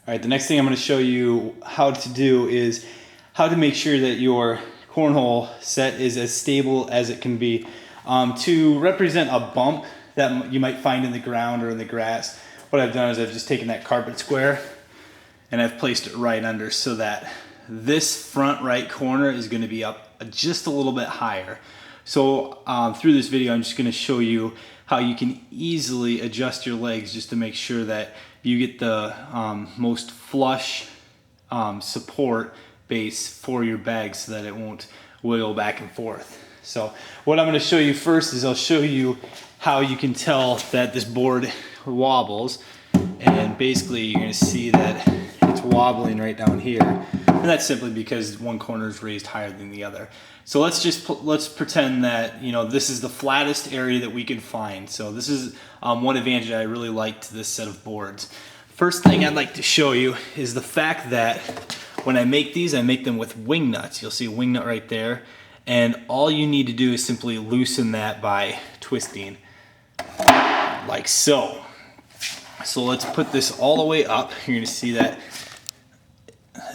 All right, the next thing I'm going to show you how to do is how to make sure that your cornhole set is as stable as it can be. To represent a bump that you might find in the ground or in the grass, what I've done is I've just taken that carpet square and I've placed it right under so that this front right corner is going to be up just a little bit higher. So through this video, I'm just going to show you how you can easily adjust your legs just to make sure that you get the most flush support base for your bag so that it won't wiggle back and forth. So what I'm going to show you first is I'll show you how you can tell that this board wobbles, and basically you're going to see that it's wobbling right down here, and that's simply because one corner is raised higher than the other. So let's pretend that this is the flattest area that we can find. So this is one advantage I really liked to this set of boards. First thing I'd like to show you is the fact that when I make these, I make them with wing nuts. You'll see a wing nut right there, and all you need to do is simply loosen that by twisting like so. So let's put this all the way up. You're going to see that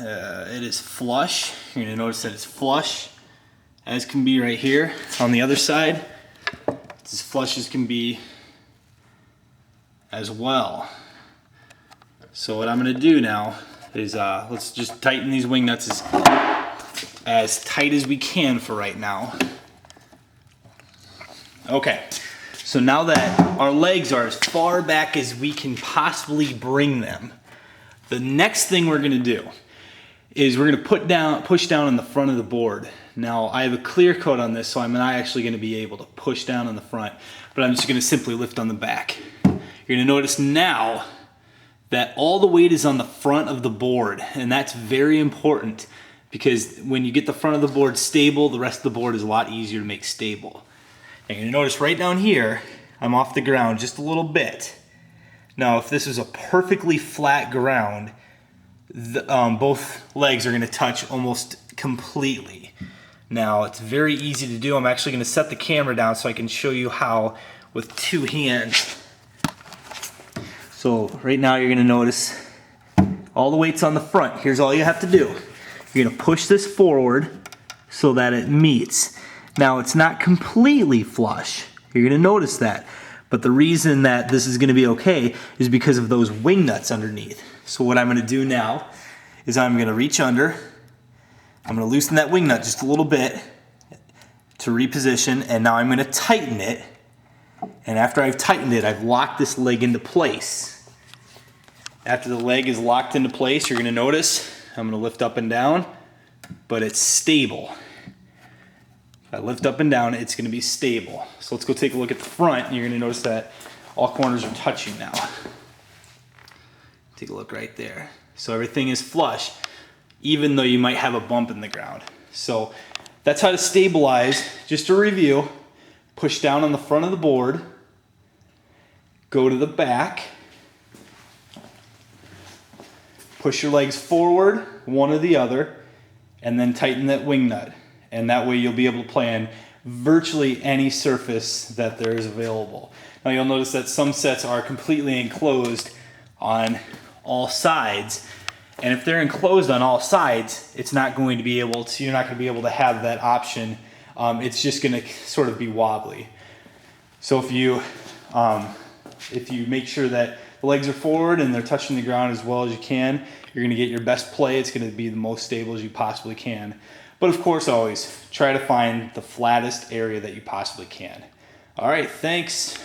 it is flush. You're going to notice that it's flush as can be right here. On the other side, it's as flush as can be as well. So what I'm going to do now is let's just tighten these wing nuts as tight as we can for right now. Okay, so now that our legs are as far back as we can possibly bring them, the next thing we're going to do is we're going to push down on the front of the board. Now I have a clear coat on this, so I'm not actually going to be able to push down on the front, but I'm just going to simply lift on the back. You're going to notice now that all the weight is on the front of the board, and that's very important because when you get the front of the board stable, the rest of the board is a lot easier to make stable. And you're going to notice right down here, I'm off the ground just a little bit. Now if this is a perfectly flat ground, both legs are going to touch almost completely. Now it's very easy to do. I'm actually going to set the camera down so I can show you how with two hands. So right now you're going to notice all the weight's on the front. Here's all you have to do. You're going to push this forward so that it meets. Now it's not completely flush. You're going to notice that. But the reason that this is going to be okay is because of those wing nuts underneath. So what I'm going to do now is I'm going to reach under. I'm going to loosen that wing nut just a little bit to reposition, and now I'm going to tighten it. And after I've tightened it, I've locked this leg into place. After the leg is locked into place, you're going to notice I'm going to lift up and down, but it's stable. If I lift up and down, it's going to be stable. So let's go take a look at the front, and you're going to notice that all corners are touching now. Take a look right there. So everything is flush, even though you might have a bump in the ground. So that's how to stabilize. Just to review, push down on the front of the board, go to the back, push your legs forward, one or the other, and then tighten that wing nut. And that way you'll be able to play on virtually any surface that there is available. Now you'll notice that some sets are completely enclosed on all sides. And if they're enclosed on all sides, it's not going to be able to, you're not going to be able to have that option. It's just going to sort of be wobbly. So if you make sure that the legs are forward and they're touching the ground as well as you can, you're going to get your best play. It's going to be the most stable as you possibly can. But of course, always try to find the flattest area that you possibly can. All right, thanks.